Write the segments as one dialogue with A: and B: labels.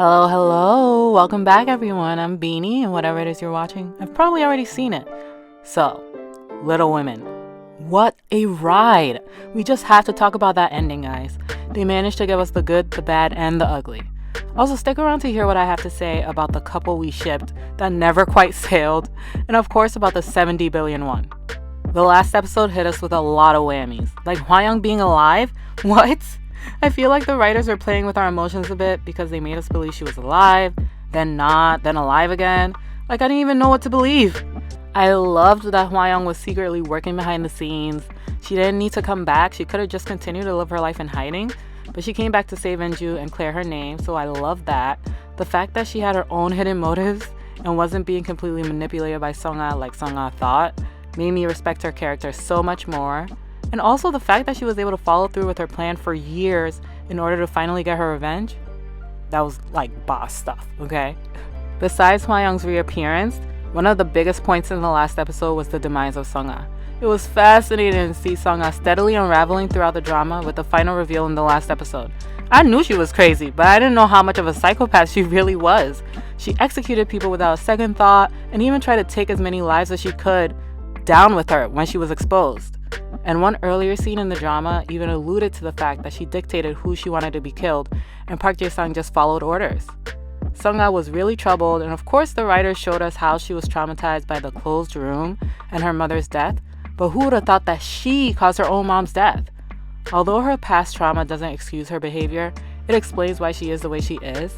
A: Hello. Welcome back, everyone. I'm Beanie, and whatever it is you're watching, I've probably already seen it. So, Little Women. What a ride! We just have to talk about that ending, guys. They managed to give us the good, the bad, and the ugly. Also, stick around to hear what I have to say about the couple we shipped that never quite sailed, and of course about the 70 billion won. The last episode hit us with a lot of whammies. Like Hwa-young being alive? What? I feel like the writers are playing with our emotions a bit because they made us believe she was alive, then not, then alive again. Like I didn't even know what to believe. I loved that Hwa-young was secretly working behind the scenes. She didn't need to come back. She could have just continued to live her life in hiding. But she came back to save In-ju and clear her name, so I love that. The fact that she had her own hidden motives and wasn't being completely manipulated by Sung-ah like Sung-ah thought made me respect her character so much more. And also the fact that she was able to follow through with her plan for years in order to finally get her revenge. That was like boss stuff, okay? Besides Hwa-young's reappearance, one of the biggest points in the last episode was the demise of Sung-ah. It was fascinating to see Sung-ah steadily unraveling throughout the drama with the final reveal in the last episode. I knew she was crazy, but I didn't know how much of a psychopath she really was. She executed people without a second thought and even tried to take as many lives as she could down with her when she was exposed. And one earlier scene in the drama even alluded to the fact that she dictated who she wanted to be killed, and Park Jae-sang just followed orders. Sung-ah was really troubled, and of course the writers showed us how she was traumatized by the closed room and her mother's death, but who would have thought that she caused her own mom's death? Although her past trauma doesn't excuse her behavior, it explains why she is the way she is.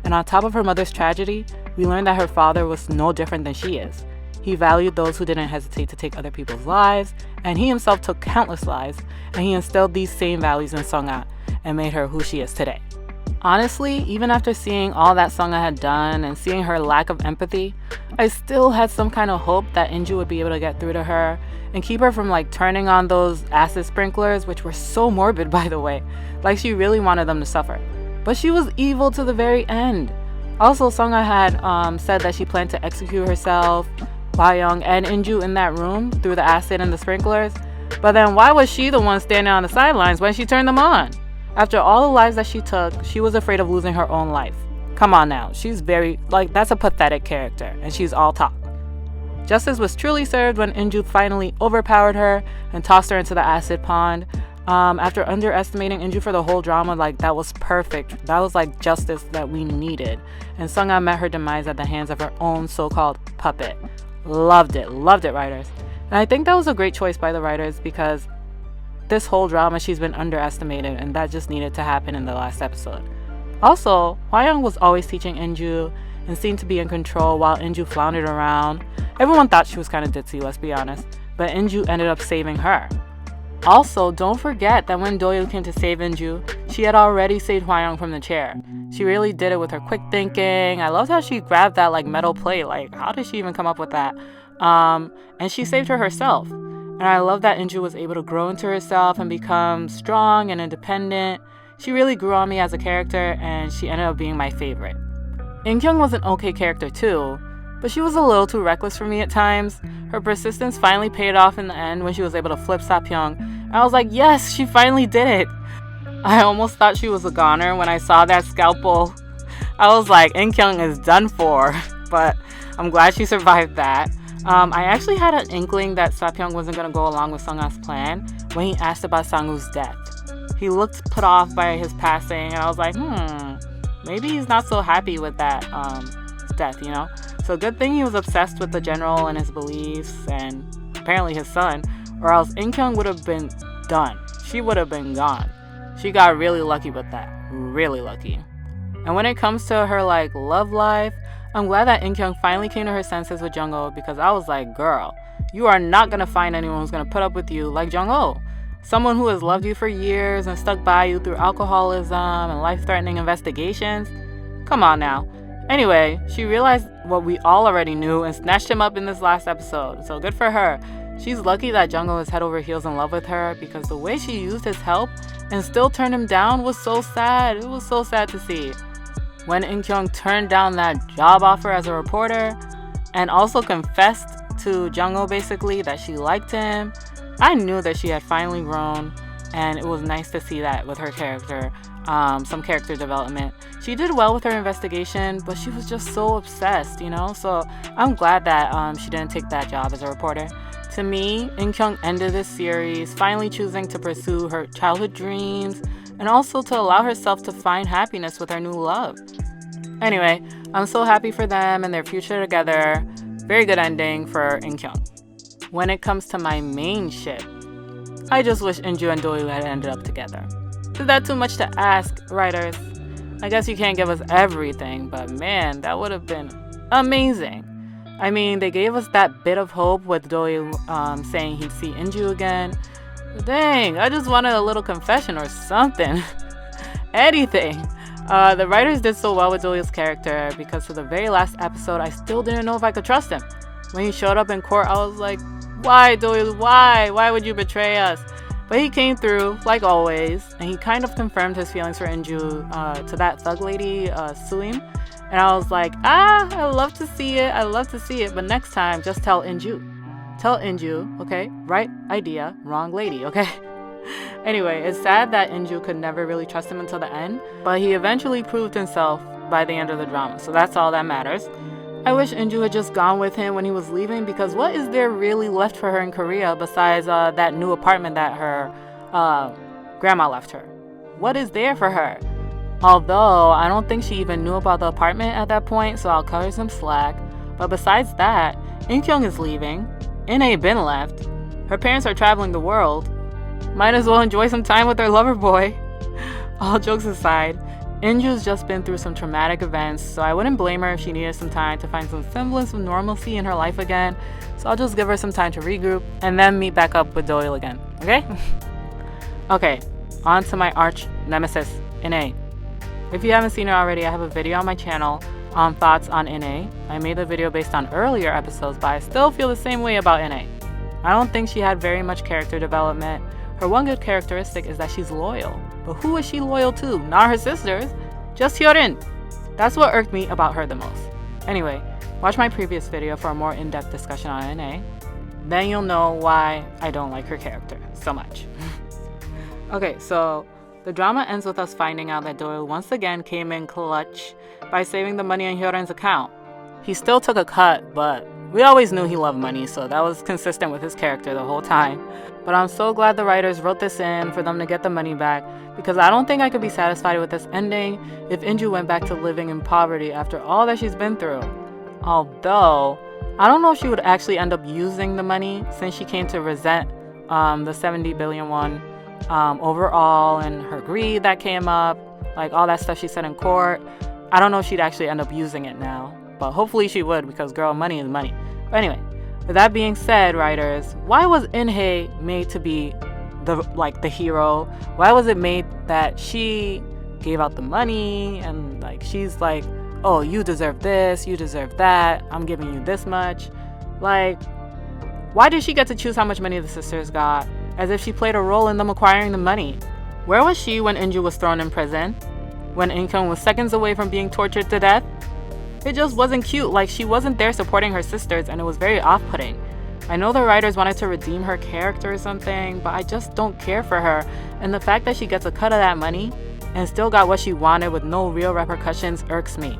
A: And on top of her mother's tragedy, we learned that her father was no different than she is. He valued those who didn't hesitate to take other people's lives, and he himself took countless lives, and he instilled these same values in Sung-ah and made her who she is today. Honestly, even after seeing all that Sung-ah had done and seeing her lack of empathy, I still had some kind of hope that In-ju would be able to get through to her and keep her from turning on those acid sprinklers, which were so morbid, by the way. Like she really wanted them to suffer. But she was evil to the very end. Also, Sung-ah had said that she planned to execute herself, Hwa-young, and In-ju in that room through the acid and the sprinklers. But then why was she the one standing on the sidelines when she turned them on? After all the lives that she took, she was afraid of losing her own life. Come on now, she's very, that's a pathetic character, and she's all talk. Justice was truly served when In-ju finally overpowered her and tossed her into the acid pond. After underestimating In-ju for the whole drama, that was perfect. That was justice that we needed. And Sung-ah met her demise at the hands of her own so-called puppet. Loved it, writers. And I think that was a great choice by the writers because this whole drama she's been underestimated, and that just needed to happen in the last episode. Also, Hwa-young was always teaching In-ju and seemed to be in control while In-ju floundered around. Everyone thought she was kind of ditzy, let's be honest, but In-ju ended up saving her. Also, don't forget that when Do-yoon came to save In-ju, she had already saved Hwa-young from the chair. She really did it with her quick thinking. I loved how she grabbed that metal plate. How did she even come up with that? And she saved her herself. And I love that In-ju was able to grow into herself and become strong and independent. She really grew on me as a character, and she ended up being my favorite. In-kyung was an okay character too, but she was a little too reckless for me at times. Her persistence finally paid off in the end when she was able to flip Sapyeong. I was like, yes, she finally did it. I almost thought she was a goner when I saw that scalpel. I was like, In-kyung is done for, but I'm glad she survived that. I actually had an inkling that Sapyeong wasn't going to go along with Sung-ah's plan when he asked about Sang-woo's death. He looked put off by his passing, and I was like, maybe he's not so happy with that death, So good thing he was obsessed with the general and his beliefs, and apparently his son, or else In-kyung would have been done. She would have been gone. She got really lucky with that. Really lucky. And when it comes to her love life, I'm glad that In-kyung finally came to her senses with Jung-ho, because I was like, girl, you are not going to find anyone who's going to put up with you like Jung-ho. Someone who has loved you for years and stuck by you through alcoholism and life-threatening investigations. Come on now. Anyway, she realized what we all already knew and snatched him up in this last episode. So good for her. She's lucky that Jung-ho is head over heels in love with her, because the way she used his help and still turned him down was so sad. It was so sad to see. When In-kyung turned down that job offer as a reporter and also confessed to Jung-ho basically that she liked him, I knew that she had finally grown, and it was nice to see that with her character. some character development. She did well with her investigation, but she was just so obsessed, you know? So I'm glad that she didn't take that job as a reporter. To me, In-kyung ended this series finally choosing to pursue her childhood dreams and also to allow herself to find happiness with her new love. Anyway, I'm so happy for them and their future together. Very good ending for In-kyung. When it comes to my main ship, I just wish In-ju and Do-il had ended up together. Is that too much to ask, writers? I guess you can't give us everything, but man, that would have been amazing. I mean, they gave us that bit of hope with Do-il saying he'd see In-ju again. But dang, I just wanted a little confession or something. Anything. The writers did so well with Do-il's character because to the very last episode, I still didn't know if I could trust him. When he showed up in court, I was like, why, Do-il? Why? Why would you betray us? But he came through, like always, and he kind of confirmed his feelings for In-ju to that thug lady, Suim. And I was like, I love to see it. I love to see it. But next time, just tell In-ju. Tell In-ju, okay? Right idea, wrong lady, okay? Anyway, it's sad that In-ju could never really trust him until the end, but he eventually proved himself by the end of the drama, so that's all that matters. I wish In-ju had just gone with him when he was leaving, because what is there really left for her in Korea besides that new apartment that her grandma left her? What is there for her? Although, I don't think she even knew about the apartment at that point, so I'll cut her some slack. But besides that, In-kyung is leaving. In-hye been left. Her parents are traveling the world. Might as well enjoy some time with her lover boy. All jokes aside, In-ju's just been through some traumatic events, so I wouldn't blame her if she needed some time to find some semblance of normalcy in her life again. So I'll just give her some time to regroup and then meet back up with Do-il again, okay? Okay, on to my arch nemesis, In-hye. If you haven't seen her already, I have a video on my channel on thoughts on In-hye. I made the video based on earlier episodes, but I still feel the same way about In-hye. I don't think she had very much character development. Her one good characteristic is that she's loyal. But who is she loyal to? Not her sisters. Just Hyorin. That's what irked me about her the most. Anyway, watch my previous video for a more in-depth discussion on In-hye. Then you'll know why I don't like her character so much. Okay, so the drama ends with us finding out that Do-il once again came in clutch by saving the money on Hyorin's account. He still took a cut, but we always knew he loved money, so that was consistent with his character the whole time. But I'm so glad the writers wrote this in for them to get the money back, because I don't think I could be satisfied with this ending if In-ju went back to living in poverty after all that she's been through. Although, I don't know if she would actually end up using the money since she came to resent the 70 billion won overall and her greed that came up, like all that stuff she said in court. I don't know if she'd actually end up using it now, but hopefully she would, because girl, money is money. But anyway, with that being said, writers, why was In-hye made to be the hero? Why was it made that she gave out the money and she's like, oh, you deserve this, you deserve that, I'm giving you this much? Like, why did she get to choose how much money the sisters got, as if she played a role in them acquiring the money? Where was she when In-ju was thrown in prison? When In-kyung was seconds away from being tortured to death? It just wasn't cute. Like, she wasn't there supporting her sisters, and it was very off-putting. I know the writers wanted to redeem her character or something, but I just don't care for her. And the fact that she gets a cut of that money and still got what she wanted with no real repercussions irks me.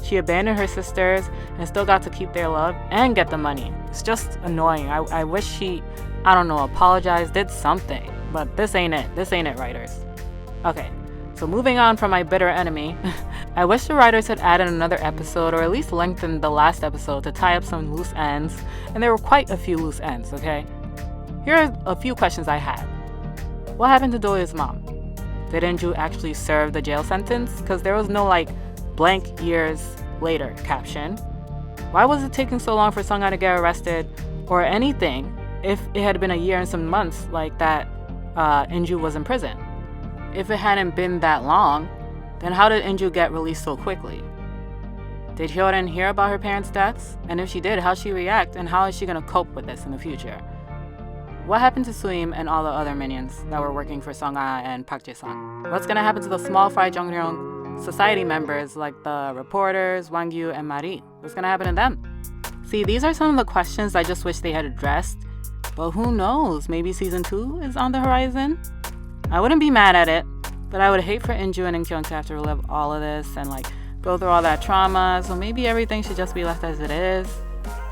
A: She abandoned her sisters and still got to keep their love and get the money. It's just annoying. I wish she, I don't know, apologized, did something. But this ain't it. This ain't it, writers. Okay. So moving on from my bitter enemy, I wish the writers had added another episode or at least lengthened the last episode to tie up some loose ends, and there were quite a few loose ends, okay? Here are a few questions I had. What happened to Do-il's mom? Did In-ju actually serve the jail sentence? Because there was no blank years later caption. Why was it taking so long for Sung-ha to get arrested or anything if it had been a year and some months like that In-ju was in prison? If it hadn't been that long, then how did In-ju get released so quickly? Did Hyorin hear about her parents' deaths? And if she did, how'd she react? And how is she going to cope with this in the future? What happened to Suim and all the other minions that were working for Sung-ha and Park Jae-sung? What's going to happen to the small fry Jongryong society members like the reporters, Wang-gyu, and Mari? What's going to happen to them? See, these are some of the questions I just wish they had addressed. But who knows? Maybe season 2 is on the horizon? I wouldn't be mad at it. But I would hate for In-ju and In-kyung to have to relive all of this and like go through all that trauma. So maybe everything should just be left as it is.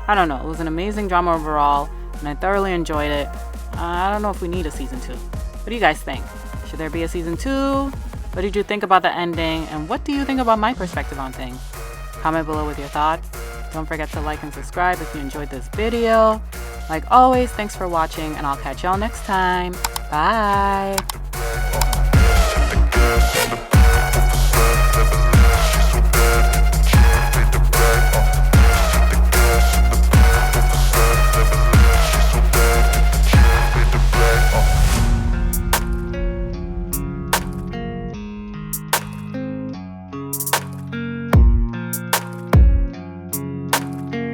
A: I don't know. It was an amazing drama overall, and I thoroughly enjoyed it. I don't know if we need a season 2. What do you guys think? Should there be a season 2? What did you think about the ending? And what do you think about my perspective on things? Comment below with your thoughts. Don't forget to like and subscribe if you enjoyed this video. Like always, thanks for watching, and I'll catch y'all next time. Bye!